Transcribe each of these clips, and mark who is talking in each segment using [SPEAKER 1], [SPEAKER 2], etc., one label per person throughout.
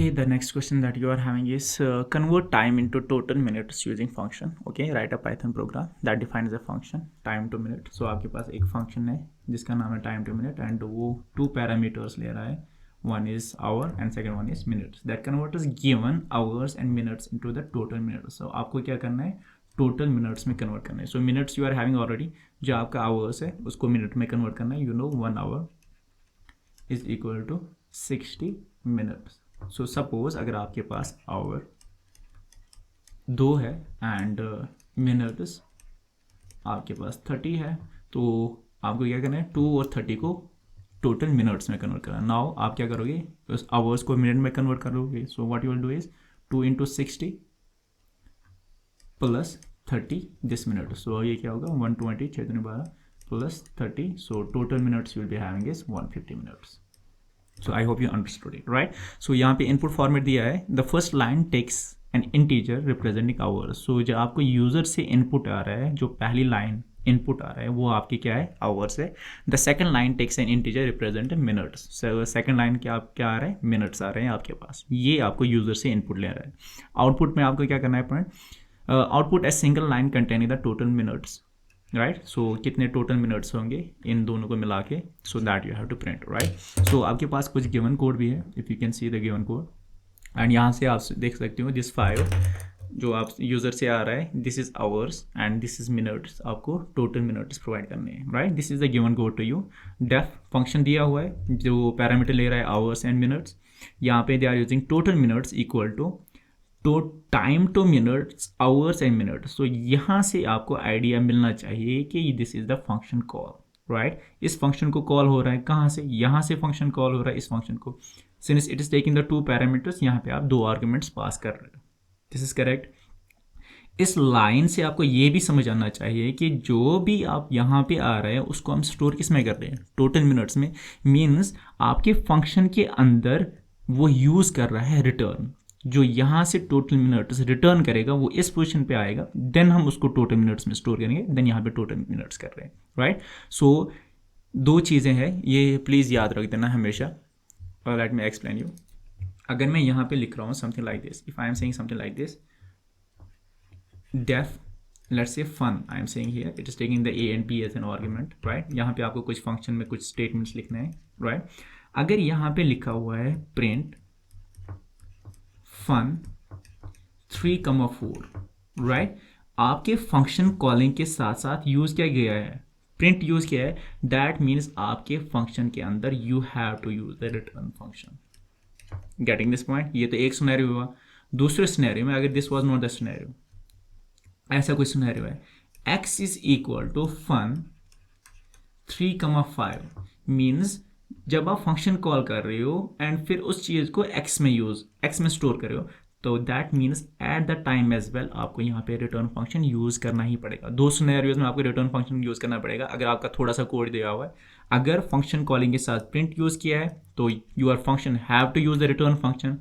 [SPEAKER 1] Okay, the next question that you are having is convert time into total minutes using function. Okay, write a Python program that defines a function time to minute. So आपके पास एक function है जिसका नाम है time to minute and वो two parameters ले रहा है. One is hour and second one is minutes. That converts given hours and minutes into the total minutes. So आपको क्या करना है? Total minutes में convert करना है. So minutes you are having already. जो आपका hours है उसको minute में convert करना है. You know 1 hour is equal to 60 minutes. So suppose अगर आपके पास आवर 2 है एंड मिनट्स आपके पास 30 है, तो आपको क्या करना है 2 और 30 को टोटल मिनट्स में कन्वर्ट करना है. नाउ आप क्या करोगे, उस आवर्स को मिनट में कन्वर्ट करोगे. So what you will do is 2 into 60 plus 30 this minute. So ये क्या होगा 120 6 12 plus 30. So total minutes you will be having is 150 minutes. So I hope you understood it, right? So यहाँ पे input format दिया है. The first line takes an integer representing hours. So जब आपको user से input आ रहा है, जो पहली line input आ रहा है वो आपकी क्या है hours है. The second line takes an integer representing minutes. So second line क्या आ रहा है minutes आ रहे हैं आपके पास. ये आपको यूज़र से input ले रहा है. Output में आपको क्या करना है point, output a single line containing the total minutes. Right. So कितने टोटल मिनट्स होंगे इन दोनों को मिला के, so that you have to print. Right. So आपके पास कुछ गिवन कोड भी है, if you can see the given code. And यहाँ से आप देख सकते हो दिस 5 जो आप यूज़र से आ रहा है, this is hours and this is minutes. आपको टोटल मिनट्स प्रोवाइड करने हैं. Right. This is the given code to you. Def function दिया हुआ है जो पैरामीटर ले रहा है आवर्स एंड मिनट्स. यहाँ पे they are using total minutes equal to time to minutes hours and minutes. तो यहाँ से आपको आइडिया मिलना चाहिए कि this is the function call. Right. इस फंक्शन को कॉल हो रहा है कहाँ से, यहाँ से फंक्शन कॉल हो रहा है इस फंक्शन को. Since it is taking the 2 parameters, यहाँ पे आप 2 आर्ग्यूमेंट्स पास कर रहे हो. This is correct. इस लाइन से आपको ये भी समझ आना चाहिए कि जो भी आप यहाँ पे आ रहे हैं उसको हम स्टोर किस में कर रहे हैं, टोटल मिनट्स में. मीन्स आपके फंक्शन के अंदर वो यूज़ कर रहा है रिटर्न. जो यहाँ से टोटल मिनट्स रिटर्न करेगा वो इस पोजीशन पे आएगा, देन हम उसको टोटल मिनट्स में स्टोर करेंगे, देन यहाँ पे टोटल मिनट्स कर रहे हैं. राइट. सो 2 चीज़ें हैं, ये प्लीज़ याद रख देना हमेशा. Let me explain you. अगर मैं यहाँ पे लिख रहा हूँ something like this, if I am saying something like this, def let's say fun, I am saying here it is taking the A and B as an argument. Right. यहाँ पे आपको कुछ फंक्शन में कुछ स्टेटमेंट्स लिखने हैं. Right. अगर यहाँ पे लिखा हुआ है प्रिंट फन 3,4, राइट. आपके फंक्शन कॉलिंग के साथ साथ यूज क्या गया है, प्रिंट यूज किया है. दैट मीन्स आपके फंक्शन के अंदर you have to use the return function. Getting this point. ये तो एक सिनेरियो हुआ. दूसरे सिनेरियो में अगर this was not the scenario, ऐसा कोई सिनेरियो है, x is equal to fun 3,5 means जब आप फंक्शन कॉल कर रहे हो एंड फिर उस चीज़ को x में स्टोर कर रहे हो, तो that means at the time as well आपको यहाँ पे रिटर्न फंक्शन यूज़ करना ही पड़ेगा. 2 सिनेरियोज में आपको रिटर्न फंक्शन यूज़ करना पड़ेगा. अगर आपका थोड़ा सा कोड दिया हुआ है, अगर फंक्शन कॉलिंग के साथ प्रिंट यूज़ किया है तो your function have to use the return function.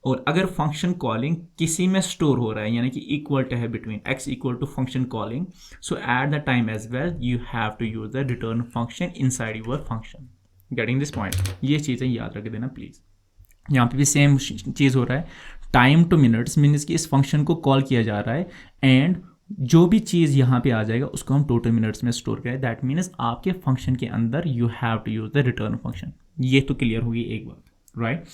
[SPEAKER 1] और अगर फंक्शन कॉलिंग किसी में स्टोर हो रहा है, यानी कि इक्वल टू है between x equal to function calling, so at the time as well you have to use the return function inside your function. Getting this point. ये चीज़ें याद रख देना प्लीज़. यहाँ पे भी सेम चीज़ हो रहा है. टाइम टू मिनट्स मीन्स कि इस फंक्शन को कॉल किया जा रहा है एंड जो भी चीज़ यहाँ पे आ जाएगा उसको हम टोटल मिनट्स में स्टोर करें. दैट मीन्स आपके फंक्शन के अंदर you have to use the return function. ये तो क्लियर होगी एक बात. राइट.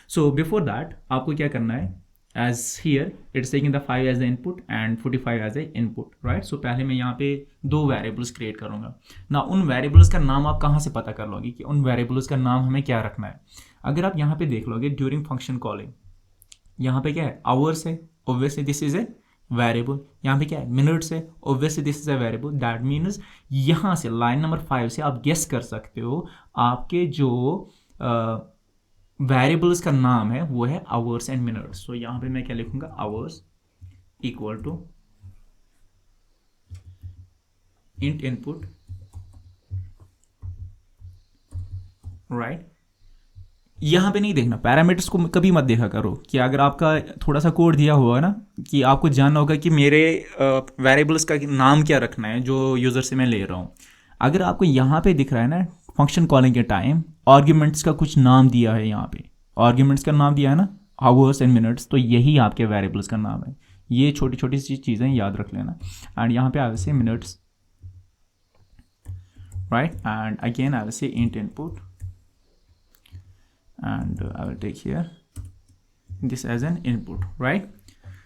[SPEAKER 1] सो बिफोर दैट आपको क्या करना है, as here it's taking the 5 as the input and 45 as the input. right. so पहले मैं यहाँ पे 2 variables create करूँगा ना. उन variables का नाम आप कहाँ से पता कर लोगे कि उन variables का नाम हमें क्या रखना है. अगर आप यहाँ पे देख लोगे during function calling, यहाँ पे क्या है hours है, obviously this is a variable. यहाँ पे क्या है minutes है, obviously this is a variable. that means यहाँ से line number 5 से आप guess कर सकते हो आपके जो वेरिएबल्स का नाम है वो है आवर्स एंड मिनट्स. सो यहाँ पे मैं क्या लिखूंगा, hours equal to int input. Right. यहाँ पे नहीं देखना, पैरामीटर्स को कभी मत देखा करो कि अगर आपका थोड़ा सा कोड दिया हुआ है ना कि आपको जानना होगा कि मेरे वेरिएबल्स का नाम क्या रखना है जो यूज़र से मैं ले रहा हूँ. अगर आपको यहाँ पे दिख रहा है ना फंक्शन कॉलिंग के टाइम आर्ग्यूमेंट्स का कुछ नाम दिया है, यहाँ पे आर्ग्यूमेंट्स का नाम दिया है ना, आवर्स एंड मिनट्स, तो यही आपके वेरिएबल्स का नाम है। ये छोटी छोटी सी चीज़ें याद रख लेना। एंड यहाँ पे I will say minutes, right, and again I will say int input and I will take here this as an input, right.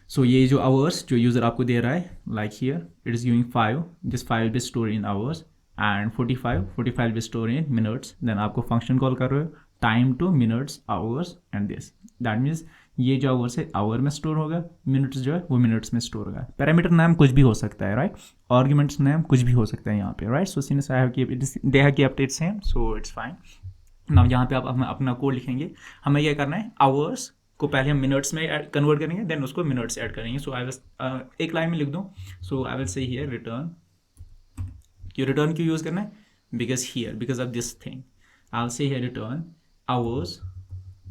[SPEAKER 1] So ये जो आवर्स जो यूज़र आपको दे रहा है, like here it is giving 5, this 5 will be store in hours, and 45 will be store in minutes. Then आपको function call कर रहे हो time to minutes hours and this, that means ये जो आवर्स है आवर में स्टोर होगा, minutes जो है वो मिनट्स में स्टोर होगा। पैरामीटर नाम कुछ भी हो सकता है, राइट, आर्ग्यूमेंट्स नाम कुछ भी हो सकता है यहाँ पे, right. So since I have kept they have kept it same, so it's fine. Now यहाँ पे आप अपना कोड लिखेंगे। हमें क्या करना है, आवर्स को पहले हम मिनट्स में कन्वर्ट करेंगे, देन उसको मिनट्स ऐड करेंगे। सो आई विल एक लाइन में लिख दूँ, so I will say here return, क्यों रिटर्न क्यों यूज़ करना है, because of this thing. I will say here return hours,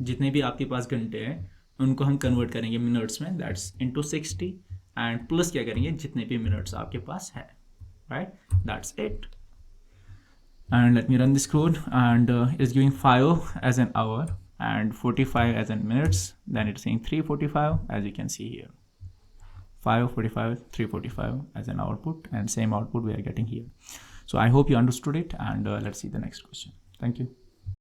[SPEAKER 1] जितने भी आपके पास घंटे हैं उनको हम कन्वर्ट करेंगे मिनट्स में, दैट्स इनटू 60, एंड प्लस क्या करेंगे जितने भी मिनट्स आपके पास है, right, that's it. And let me run this code, and it's giving 5 as an hour and 45 as in minutes. Then it's saying 345, as you can see here, 5:45, 3:45 as an output, and same output we are getting here. So I hope you understood it, and let's see the next question. Thank you.